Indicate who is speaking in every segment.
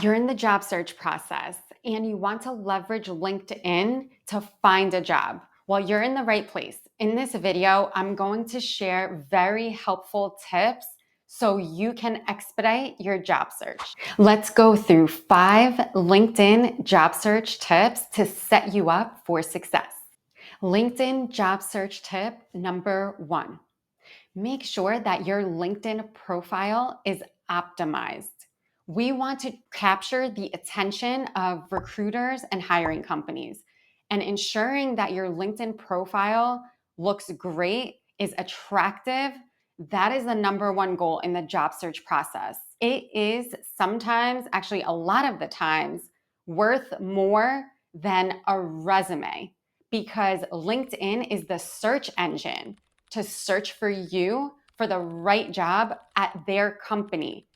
Speaker 1: You're in the job search process and you want to leverage LinkedIn to find a job. Well, you're in the right place. In this video, I'm going to share very helpful tips so you can expedite your job search. Let's go through 5 LinkedIn job search tips to set you up for success. LinkedIn job search tip number 1. Make sure that your LinkedIn profile is optimized. We want to capture the attention of recruiters and hiring companies, and ensuring that your LinkedIn profile looks great, is attractive. That is the number 1 goal in the job search process. It is sometimes, actually a lot of the times, worth more than a resume, because LinkedIn is the search engine to search for you for the right job at their company.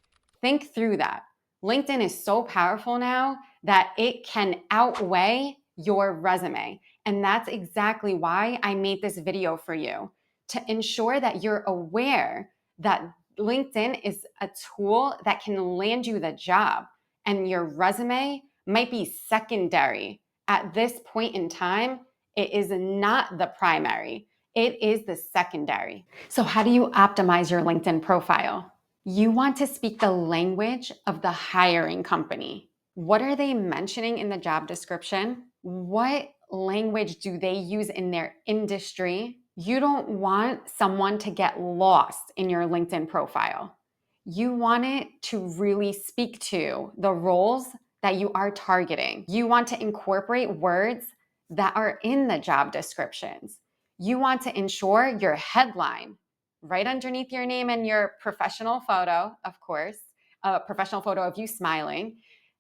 Speaker 1: Think through that. LinkedIn is so powerful now that it can outweigh your resume. And that's exactly why I made this video for you, to ensure that you're aware that LinkedIn is a tool that can land you the job, and your resume might be secondary. At this point in time, it is not the primary. It is the secondary. So how do you optimize your LinkedIn profile? You want to speak the language of the hiring company. What are they mentioning in the job description? What language do they use in their industry? You don't want someone to get lost in your LinkedIn profile. You want it to really speak to the roles that you are targeting. You want to incorporate words that are in the job descriptions. You want to ensure your headline right underneath your name and your professional photo, of course, a professional photo of you smiling.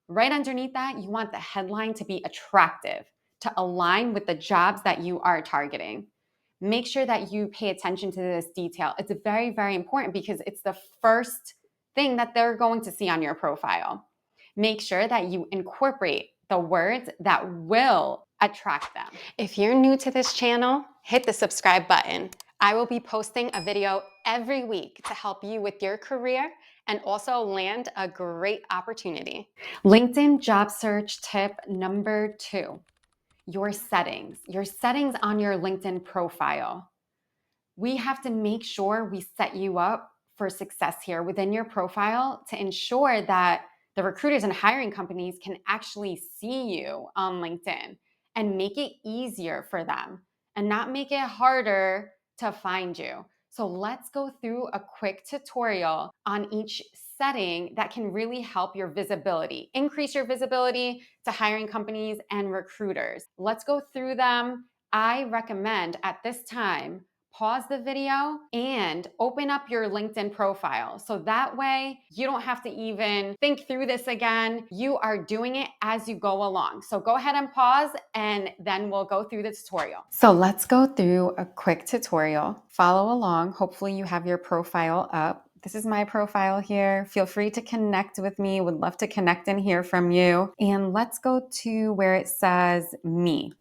Speaker 1: Right underneath that, you want the headline to be attractive, to align with the jobs that you are targeting. Make sure that you pay attention to this detail. It's very, very important because it's the first thing that they're going to see on your profile. Make sure that you incorporate the words that will attract them. If you're new to this channel, hit the subscribe button. I will be posting a video every week to help you with your career and also land a great opportunity. LinkedIn job search tip number 2, your settings. Your settings on your LinkedIn profile. We have to make sure we set you up for success here within your profile to ensure that the recruiters and hiring companies can actually see you on LinkedIn and make it easier for them and not make it harder to find you. So let's go through a quick tutorial on each setting that can really help your visibility, increase your visibility to hiring companies and recruiters. Let's go through them. I recommend at this time, pause the video and open up your LinkedIn profile. So that way you don't have to even think through this again. You are doing it as you go along. So go ahead and pause and then we'll go through the tutorial. So let's go through a quick tutorial. Follow along. Hopefully you have your profile up. This is my profile here. Feel free to connect with me. Would love to connect and hear from you. And let's go to where it says me.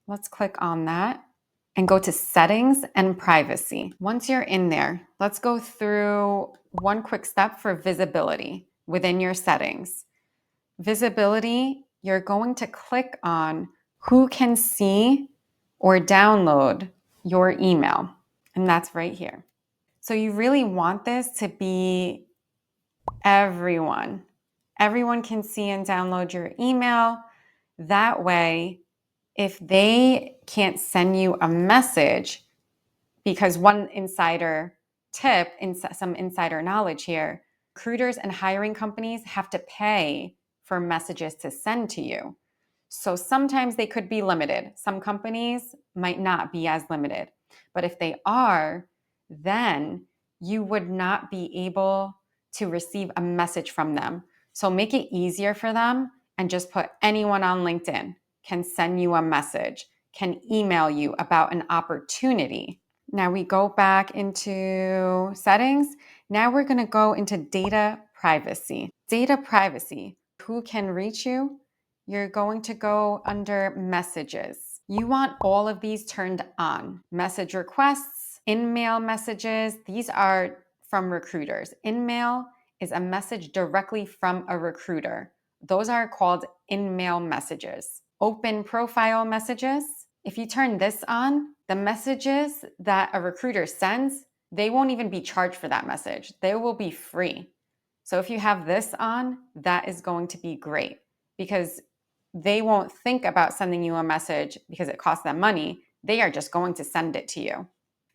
Speaker 1: Let's click on that and go to settings and privacy. Once you're in there, let's go through one quick step for visibility within your settings. Visibility, you're going to click on who can see or download your email, and that's right here. So you really want this to be everyone. Everyone can see and download your email. That way, if they can't send you a message, because one insider tip, some insider knowledge here, recruiters and hiring companies have to pay for messages to send to you. So sometimes they could be limited. Some companies might not be as limited. But if they are, then you would not be able to receive a message from them. So make it easier for them and just put anyone on LinkedIn can send you a message, can email you about an opportunity. Now we go back into settings. Now we're going to go into data privacy. Data privacy. Who can reach you? You're going to go under messages. You want all of these turned on. Message requests, in-mail messages. These are from recruiters. In-mail is a message directly from a recruiter. Those are called in-mail messages. Open profile messages. If you turn this on, the messages that a recruiter sends, they won't even be charged for that message. They will be free. So if you have this on, that is going to be great because they won't think about sending you a message because it costs them money. They are just going to send it to you.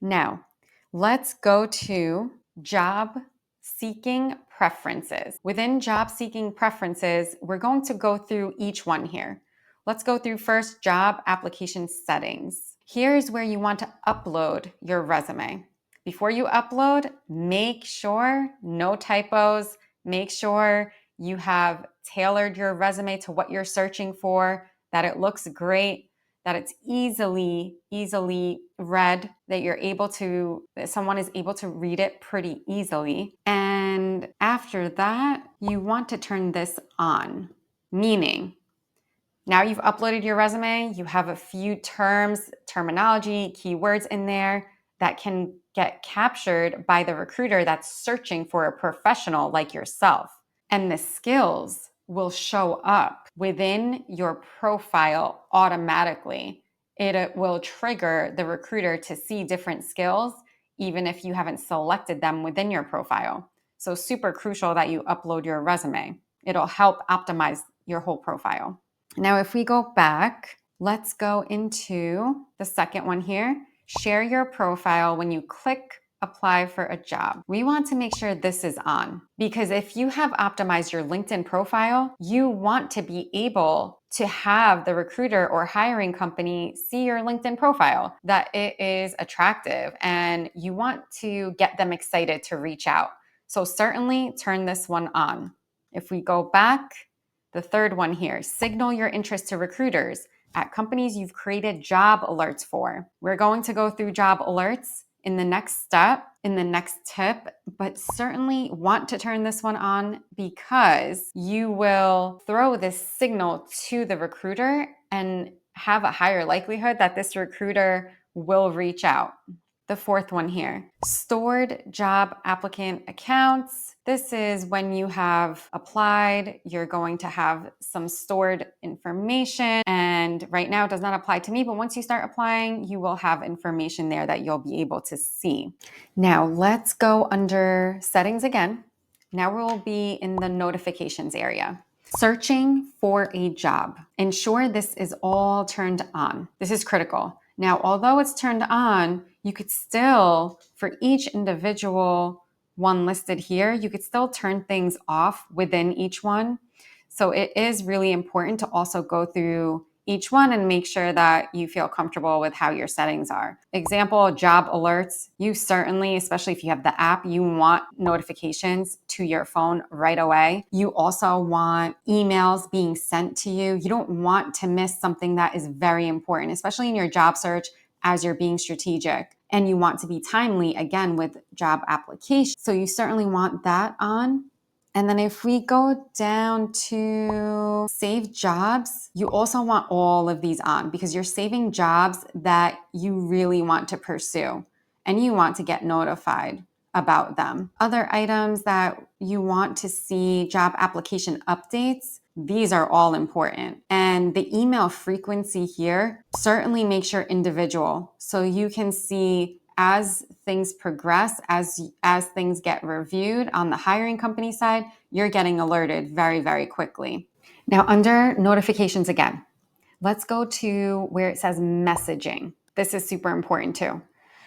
Speaker 1: Now, let's go to job seeking preferences. Within job seeking preferences, we're going to go through each one here. Let's go through first job application settings. Here's where you want to upload your resume. Before you upload, make sure no typos, make sure you have tailored your resume to what you're searching for, that it looks great, that it's easily read, that someone is able to read it pretty easily. And after that, you want to turn this on, meaning now you've uploaded your resume, you have a few terminology, keywords in there that can get captured by the recruiter that's searching for a professional like yourself. And the skills will show up within your profile automatically. It will trigger the recruiter to see different skills, even if you haven't selected them within your profile. So super crucial that you upload your resume. It'll help optimize your whole profile. Now, if we go back, let's go into the second one here. Share your profile when you click apply for a job. We want to make sure this is on because if you have optimized your LinkedIn profile, you want to be able to have the recruiter or hiring company see your LinkedIn profile, that it is attractive and you want to get them excited to reach out. So certainly turn this one on. If we go back, the third one here, signal your interest to recruiters at companies you've created job alerts for. We're going to go through job alerts in the next step, in the next tip, but certainly want to turn this one on because you will throw this signal to the recruiter and have a higher likelihood that this recruiter will reach out. The fourth one here, stored job applicant accounts. This is when you have applied, you're going to have some stored information. And right now it does not apply to me, but once you start applying, you will have information there that you'll be able to see. Now let's go under settings again. Now we'll be in the notifications area. Searching for a job. Ensure this is all turned on. This is critical. Now, although it's turned on, you could still, for each individual one listed here, you could still turn things off within each one. So it is really important to also go through each one and make sure that you feel comfortable with how your settings are. Example, job alerts. You certainly, especially if you have the app, you want notifications to your phone right away. You also want emails being sent to you. You don't want to miss something that is very important, especially in your job search as you're being strategic. And you want to be timely, again, with job application. So you certainly want that on. And then if we go down to save jobs, you also want all of these on because you're saving jobs that you really want to pursue and you want to get notified about them. Other items that you want to see, job application updates, these are all important. And the email frequency here, certainly make sure individual so you can see as things progress, as things get reviewed on the hiring company side, you're getting alerted very, very quickly. Now, under notifications again, let's go to where it says messaging. This is super important too.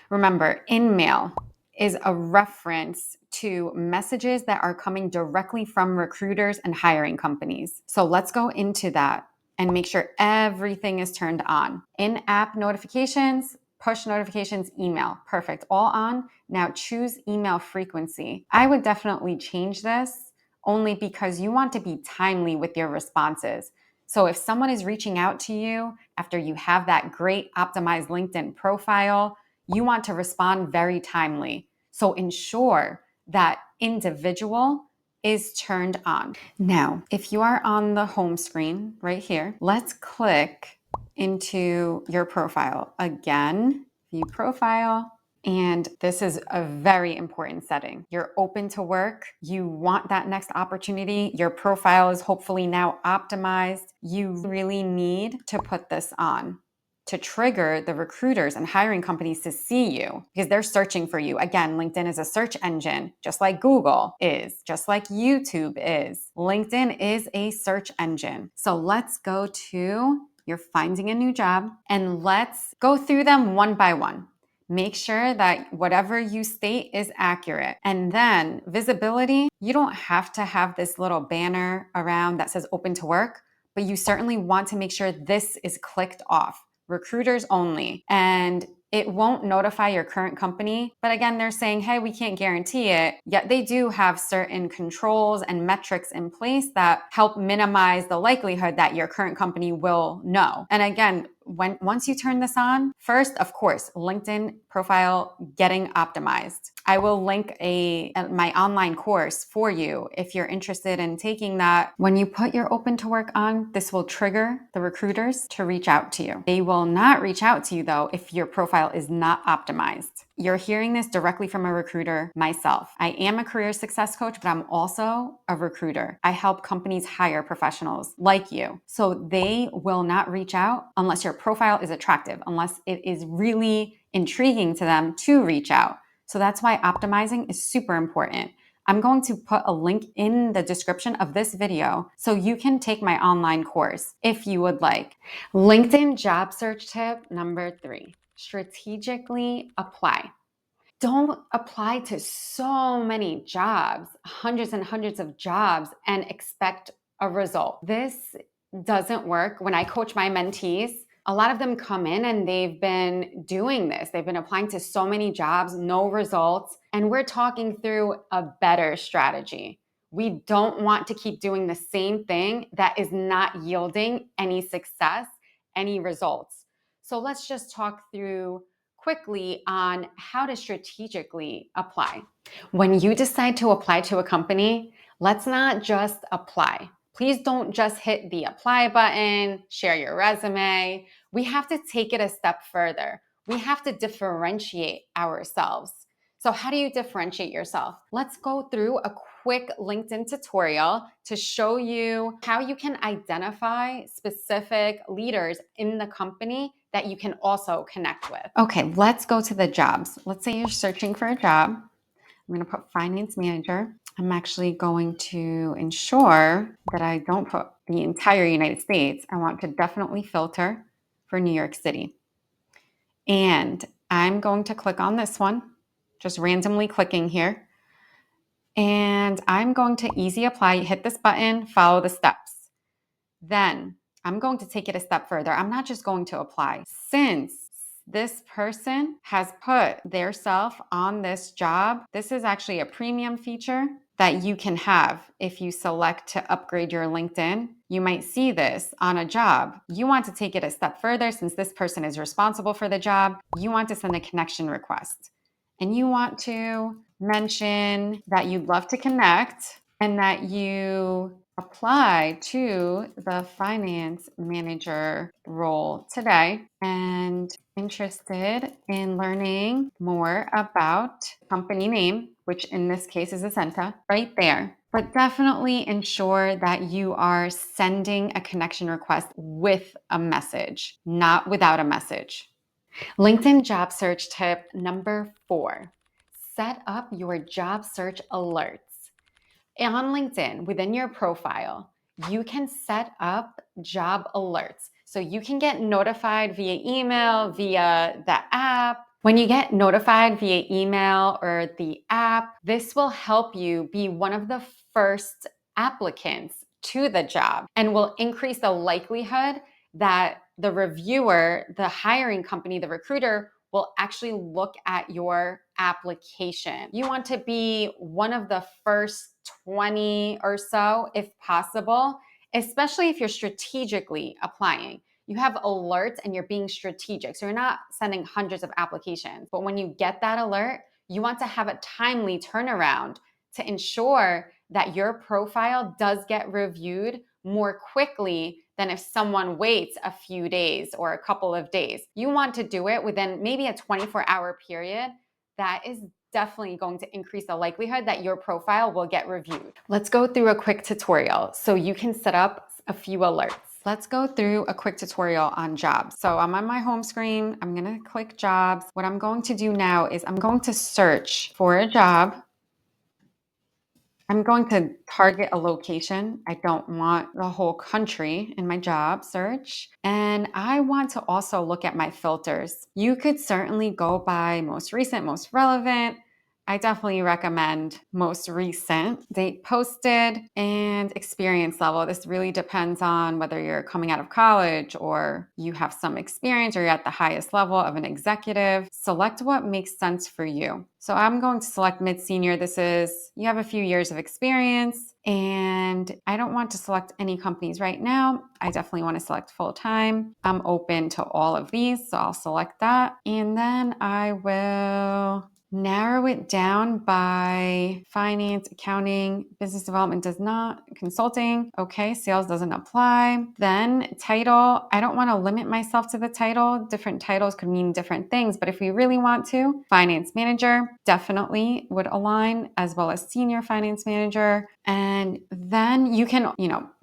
Speaker 1: Remember, InMail is a reference to messages that are coming directly from recruiters and hiring companies. So let's go into that and make sure everything is turned on. In-app notifications, push notifications, email. Perfect. All on. Now choose email frequency. I would definitely change this only because you want to be timely with your responses. So if someone is reaching out to you after you have that great optimized LinkedIn profile, you want to respond very timely. So ensure that individual is turned on. Now, if you are on the home screen right here, let's click into your profile. Again, view profile. And this is a very important setting. You're open to work. You want that next opportunity. Your profile is hopefully now optimized. You really need to put this on to trigger the recruiters and hiring companies to see you because they're searching for you. Again, LinkedIn is a search engine, just like Google is, just like YouTube is. LinkedIn is a search engine. So let's go to you're finding a new job and let's go through them one by one. Make sure that whatever you state is accurate. And then visibility, you don't have to have this little banner around that says open to work, but you certainly want to make sure this is clicked off. Recruiters only. And it won't notify your current company. But again, they're saying, hey, we can't guarantee it. Yet they do have certain controls and metrics in place that help minimize the likelihood that your current company will know. And again, once you turn this on, first, of course, LinkedIn profile getting optimized. I will link my online course for you if you're interested in taking that. When you put your open to work on, this will trigger the recruiters to reach out to you. They will not reach out to you though if your profile is not optimized. You're hearing this directly from a recruiter, myself. I am a career success coach, but I'm also a recruiter. I help companies hire professionals like you. So they will not reach out unless your profile is attractive, unless it is really intriguing to them to reach out. So that's why optimizing is super important. I'm going to put a link in the description of this video so you can take my online course if you would like. LinkedIn job search tip number 3, strategically apply. Don't apply to so many jobs, hundreds and hundreds of jobs, and expect a result. This doesn't work. When I coach my mentees, a lot of them come in and they've been doing this. They've been applying to so many jobs, no results. And we're talking through a better strategy. We don't want to keep doing the same thing that is not yielding any success, any results. So let's just talk through quickly on how to strategically apply. When you decide to apply to a company, let's not just apply. Please don't just hit the apply button, share your resume. We have to take it a step further. We have to differentiate ourselves. So how do you differentiate yourself? Let's go through a quick LinkedIn tutorial to show you how you can identify specific leaders in the company that you can also connect with. Okay, let's go to the jobs. Let's say you're searching for a job. I'm going to put finance manager. I'm actually going to ensure that I don't put the entire United States. I want to definitely filter for New York City. And I'm going to click on this one, just randomly clicking here. And I'm going to easy apply, hit this button, follow the steps. Then I'm going to take it a step further. I'm not just going to apply. Since this person has put their self on this job, this is actually a premium feature that you can have if you select to upgrade your LinkedIn. You might see this on a job. You want to take it a step further since this person is responsible for the job. You want to send a connection request. And you want to mention that you'd love to connect and that you apply to the finance manager role today and interested in learning more about company name, which in this case is Ascenta, right there. But definitely ensure that you are sending a connection request with a message, not without a message. LinkedIn job search tip number 4, set up your job search alerts. On LinkedIn, within your profile, you can set up job alerts. So you can get notified via email, via the app. When you get notified via email or the app, this will help you be one of the first applicants to the job and will increase the likelihood that the reviewer, the hiring company, the recruiter will actually look at your application. You want to be one of the first 20 or so, if possible, especially if you're strategically applying. You have alerts and you're being strategic. So you're not sending hundreds of applications. But when you get that alert, you want to have a timely turnaround to ensure that your profile does get reviewed more quickly than if someone waits a few days or a couple of days. You want to do it within maybe a 24-hour period that is definitely going to increase the likelihood that your profile will get reviewed. Let's go through a quick tutorial so you can set up a few alerts. Let's go through a quick tutorial on jobs. So I'm on my home screen. I'm going to click jobs. What I'm going to do now is I'm going to search for a job. I'm going to target a location. I don't want the whole country in my job search. And I want to also look at my filters. You could certainly go by most recent, most relevant. I definitely recommend most recent, date posted, and experience level. This really depends on whether you're coming out of college or you have some experience or you're at the highest level of an executive. Select what makes sense for you. So I'm going to select mid-senior. This is, you have a few years of experience, and I don't want to select any companies right now. I definitely want to select full-time. I'm open to all of these, so I'll select that. And then I will narrow it down by finance, accounting, business development does not, consulting. Okay, sales doesn't apply. Then title, I don't want to limit myself to the title. Different titles could mean different things, but if we really want to, finance manager definitely would align, as well as senior finance manager. And then you can,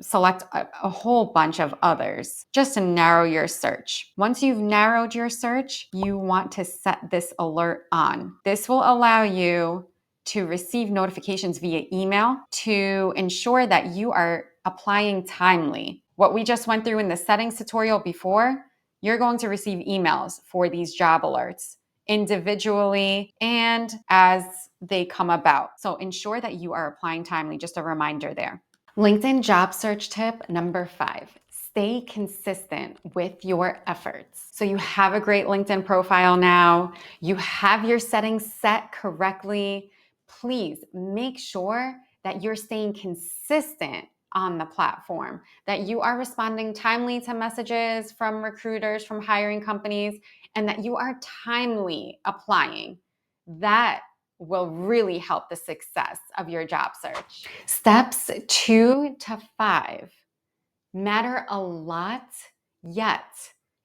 Speaker 1: select a whole bunch of others just to narrow your search. Once you've narrowed your search, you want to set this alert on. This will allow you to receive notifications via email to ensure that you are applying timely. What we just went through in the settings tutorial before, you're going to receive emails for these job alerts individually and as they come about. So ensure that you are applying timely. Just a reminder there. LinkedIn job search tip number 5. Stay consistent with your efforts. So you have a great LinkedIn profile now. You have your settings set correctly. Please make sure that you're staying consistent on the platform, that you are responding timely to messages from recruiters, from hiring companies, and that you are timely applying. That will really help the success of your job search. Steps 2 to 5 matter a lot, yet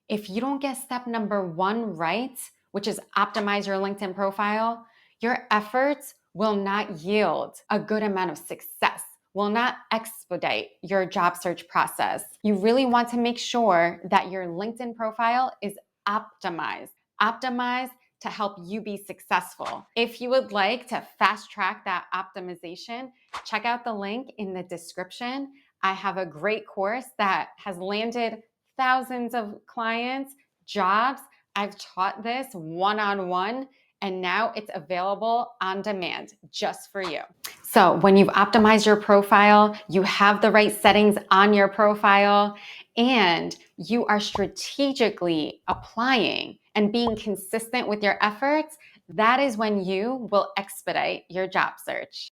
Speaker 1: if you don't get step number 1 right, which is optimize your LinkedIn profile, your efforts will not yield a good amount of success, will not expedite your job search process. You really want to make sure that your LinkedIn profile is optimized to help you be successful. If you would like to fast track that optimization, check out the link in the description. I have a great course that has landed thousands of clients, jobs. I've taught this one-on-one, and now it's available on demand just for you. So when you've optimized your profile, you have the right settings on your profile, and you are strategically applying and being consistent with your efforts, that is when you will expedite your job search.